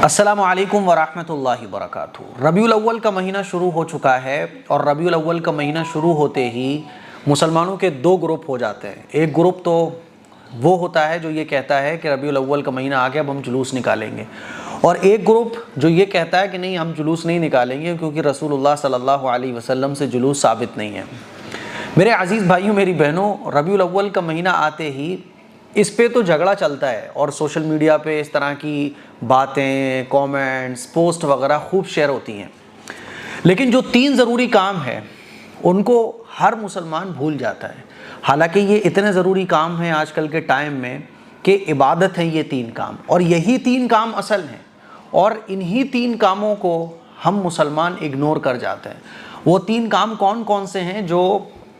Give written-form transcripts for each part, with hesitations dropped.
السلام علیکم ورحمۃ اللہ وبرکاتہ۔ ربیع الاول کا مہینہ شروع ہو چکا ہے اور ربیع الاول کا مہینہ شروع ہوتے ہی مسلمانوں کے دو گروپ ہو جاتے ہیں۔ ایک گروپ تو وہ ہوتا ہے جو یہ کہتا ہے کہ ربیع الاول کا مہینہ آ گیا اب ہم جلوس نکالیں گے، اور ایک گروپ جو یہ کہتا ہے کہ نہیں ہم جلوس نہیں نکالیں گے کیونکہ رسول اللہ صلی اللہ علیہ وسلم سے جلوس ثابت نہیں ہے۔ میرے عزیز بھائیوں میری بہنوں، ربیع الاول کا مہینہ آتے ہی اس پہ تو جھگڑا چلتا ہے اور سوشل میڈیا پہ اس طرح کی باتیں، کومنٹس، پوسٹ وغیرہ خوب شیئر ہوتی ہیں، لیکن جو تین ضروری کام ہیں ان کو ہر مسلمان بھول جاتا ہے۔ حالانکہ یہ اتنے ضروری کام ہیں آج کل کے ٹائم میں کہ عبادت ہیں یہ تین کام، اور یہی تین کام اصل ہیں، اور انہی تین کاموں کو ہم مسلمان اگنور کر جاتے ہیں۔ وہ تین کام کون کون سے ہیں؟ جو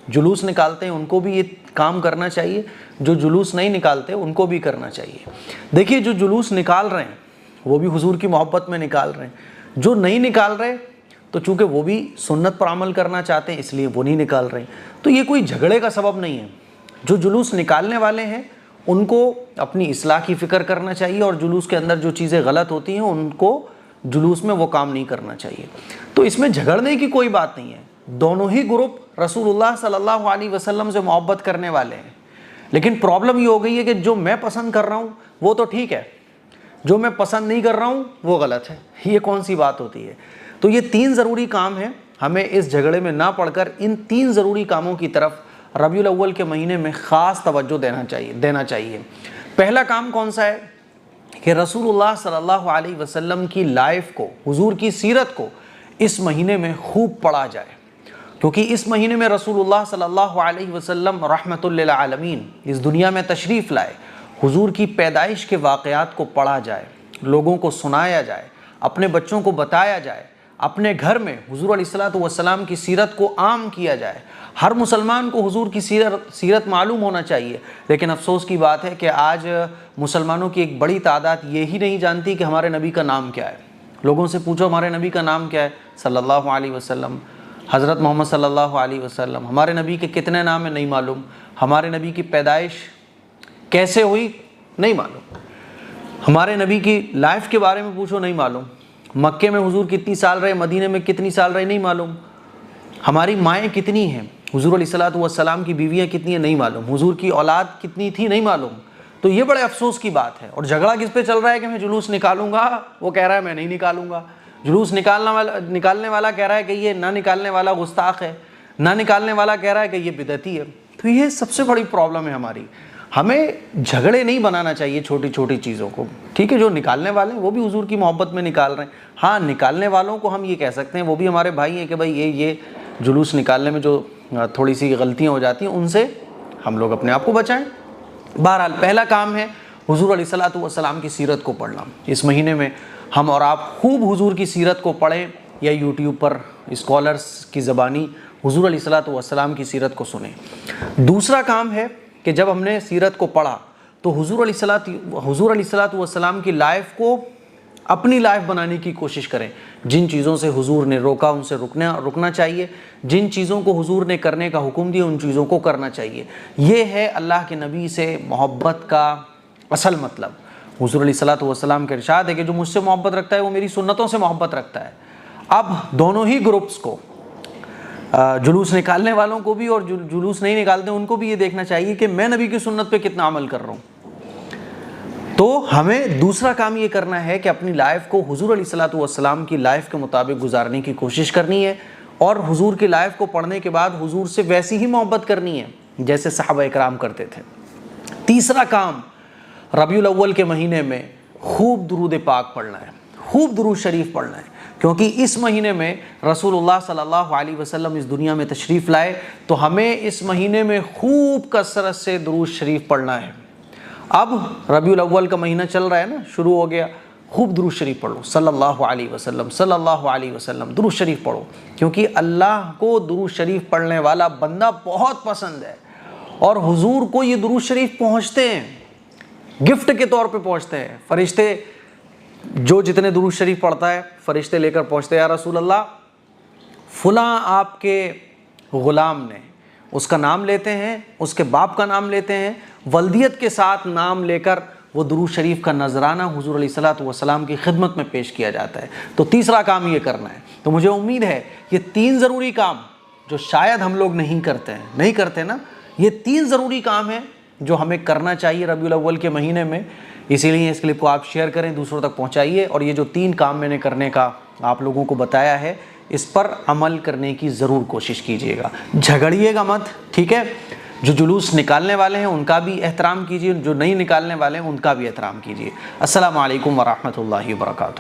جلوس نکالتے ہیں ان کو بھی یہ کام کرنا چاہیے، جو جلوس نہیں نکالتے ان کو بھی کرنا چاہیے۔ دیکھیے جو جلوس نکال رہے ہیں وہ بھی حضور کی محبت میں نکال رہے ہیں، جو نہیں نکال رہے تو چونکہ وہ بھی سنت پر عمل کرنا چاہتے ہیں اس لیے وہ نہیں نکال رہے، تو یہ کوئی جھگڑے کا سبب نہیں ہے۔ جو جلوس نکالنے والے ہیں ان کو اپنی اصلاح کی فکر کرنا چاہیے، اور جلوس کے اندر جو چیزیں غلط ہوتی ہیں ان کو جلوس میں وہ کام نہیں کرنا چاہیے۔ تو اس میں جھگڑنے کی کوئی بات نہیں ہے، دونوں ہی گروپ رسول اللہ صلی اللہ علیہ وسلم سے محبت کرنے والے ہیں، لیکن پرابلم یہ ہو گئی ہے کہ جو میں پسند کر رہا ہوں وہ تو ٹھیک ہے، جو میں پسند نہیں کر رہا ہوں وہ غلط ہے۔ یہ کون سی بات ہوتی ہے؟ تو یہ تین ضروری کام ہیں، ہمیں اس جھگڑے میں نہ پڑ کر ان تین ضروری کاموں کی طرف ربیع الاول کے مہینے میں خاص توجہ دینا چاہیے۔ پہلا کام کون سا ہے کہ رسول اللہ صلی اللہ علیہ وسلم کی لائف کو، حضور کی سیرت کو اس مہینے میں خوب پڑھا جائے، کیونکہ اس مہینے میں رسول اللہ صلی اللہ علیہ وسلم رحمۃ للعالمین اس دنیا میں تشریف لائے۔ حضور کی پیدائش کے واقعات کو پڑھا جائے، لوگوں کو سنایا جائے، اپنے بچوں کو بتایا جائے، اپنے گھر میں حضور علیہ الصلوۃ والسلام کی سیرت کو عام کیا جائے۔ ہر مسلمان کو حضور کی سیرت معلوم ہونا چاہیے، لیکن افسوس کی بات ہے کہ آج مسلمانوں کی ایک بڑی تعداد یہی نہیں جانتی کہ ہمارے نبی کا نام کیا ہے۔ لوگوں سے پوچھو ہمارے نبی کا نام کیا ہے؟ صلی اللہ علیہ وسلم، حضرت محمد صلی اللہ علیہ وسلم۔ ہمارے نبی کے کتنے نام ہیں نہیں معلوم، ہمارے نبی کی پیدائش کیسے ہوئی نہیں معلوم، ہمارے نبی کی لائف کے بارے میں پوچھو نہیں معلوم، مکے میں حضور کتنی سال رہے، مدینے میں کتنی سال رہے نہیں معلوم، ہماری مائیں کتنی ہیں، حضور علیہ الصلوۃ والسلام کی بیویاں کتنی ہیں نہیں معلوم، حضور کی اولاد کتنی تھی نہیں معلوم۔ تو یہ بڑے افسوس کی بات ہے، اور جھگڑا کس پہ چل رہا ہے کہ میں جلوس نکالوں گا، وہ کہہ رہا ہے میں نہیں نکالوں گا۔ جلوس نکالنے والا کہہ رہا ہے کہ یہ نہ نکالنے والا گستاخ ہے، نہ نکالنے والا کہہ رہا ہے کہ یہ بدعتی ہے۔ تو یہ سب سے بڑی پرابلم ہے ہماری۔ ہمیں جھگڑے نہیں بنانا چاہیے چھوٹی چھوٹی چیزوں کو، ٹھیک ہے؟ جو نکالنے والے ہیں وہ بھی حضور کی محبت میں نکال رہے ہیں، ہاں نکالنے والوں کو ہم یہ کہہ سکتے ہیں وہ بھی ہمارے بھائی ہیں کہ بھائی یہ جلوس نکالنے میں جو تھوڑی سی غلطیاں ہو جاتی ہیں ان سے ہم لوگ اپنے آپ کو بچائیں۔ بہرحال پہلا کام ہے حضور علیہ الصلوۃ والسلام کی سیرت کو پڑھنا۔ اس مہینے میں ہم اور آپ خوب حضور کی سیرت کو پڑھیں، یا یوٹیوب پر اسکالرس کی زبانی حضور علیہ الصلوۃ والسلام کی سیرت کو سنیں۔ دوسرا کام ہے کہ جب ہم نے سیرت کو پڑھا تو حضور علیہ الصلوۃ والسلام کی لائف کو اپنی لائف بنانے کی کوشش کریں۔ جن چیزوں سے حضور نے روکا ان سے رکنا چاہیے، جن چیزوں کو حضور نے کرنے کا حکم دیا ان چیزوں کو کرنا چاہیے۔ یہ ہے اللہ کے نبی سے محبت کا اصل مطلب۔ حضور علیہ الصلوۃ والسلام کا ارشاد ہے کہ جو مجھ سے محبت رکھتا ہے وہ میری سنتوں سے محبت رکھتا ہے۔ اب دونوں ہی گروپس کو، جلوس نکالنے والوں کو بھی اور جو جلوس نہیں نکالتے ان کو بھی یہ دیکھنا چاہیے کہ میں نبی کی سنت پہ کتنا عمل کر رہا ہوں۔ تو ہمیں دوسرا کام یہ کرنا ہے کہ اپنی لائف کو حضور علیہ الصلوۃ والسلام کی لائف کے مطابق گزارنے کی کوشش کرنی ہے، اور حضور کی لائف کو پڑھنے کے بعد حضور سے ویسی ہی محبت کرنی ہے جیسے صحابہ اکرام کرتے تھے۔ تیسرا کام ربیع الاول کے مہینے میں خوب درود پاک پڑھنا ہے، خوب درود شریف پڑھنا ہے، کیونکہ اس مہینے میں رسول اللہ صلی اللہ علیہ وسلم اس دنیا میں تشریف لائے، تو ہمیں اس مہینے میں خوب کثرت سے درود شریف پڑھنا ہے۔ اب ربیع الاول کا مہینہ چل رہا ہے نا، شروع ہو گیا، خوب درود شریف پڑھو، صلی اللہ علیہ وسلم صلی اللہ علیہ وسلم، درود شریف پڑھو، کیونکہ اللہ کو درود شریف پڑھنے والا بندہ بہت پسند ہے، اور حضور کو یہ درود شریف پہنچتے ہیں، گفٹ کے طور پہ پہنچتے ہیں۔ فرشتے جو جتنے درود شریف پڑھتا ہے فرشتے لے کر پہنچتے ہیں، یا رسول اللہ فلاں آپ کے غلام نے، اس کا نام لیتے ہیں، اس کے باپ کا نام لیتے ہیں، ولدیت کے ساتھ نام لے کر وہ درود شریف کا نذرانہ حضور علیہ الصلوۃ والسلام کی خدمت میں پیش کیا جاتا ہے۔ تو تیسرا کام یہ کرنا ہے۔ تو مجھے امید ہے یہ 3 ضروری کام جو شاید ہم لوگ نہیں کرتے نا، یہ 3 ضروری کام ہیں جو ہمیں کرنا چاہیے ربیع الاول کے مہینے میں۔ اسی لیے اس کلپ کو آپ شیئر کریں، دوسروں تک پہنچائیے، اور یہ جو 3 کام میں نے کرنے کا آپ لوگوں کو بتایا ہے اس پر عمل کرنے کی ضرور کوشش کیجیے گا، جھگڑیے گا مت، ٹھیک ہے؟ جو جلوس نکالنے والے ہیں ان کا بھی احترام کیجیے، جو نہیں نکالنے والے ہیں ان کا بھی احترام کیجیے۔ السلام علیکم ورحمۃ اللہ وبرکاتہ۔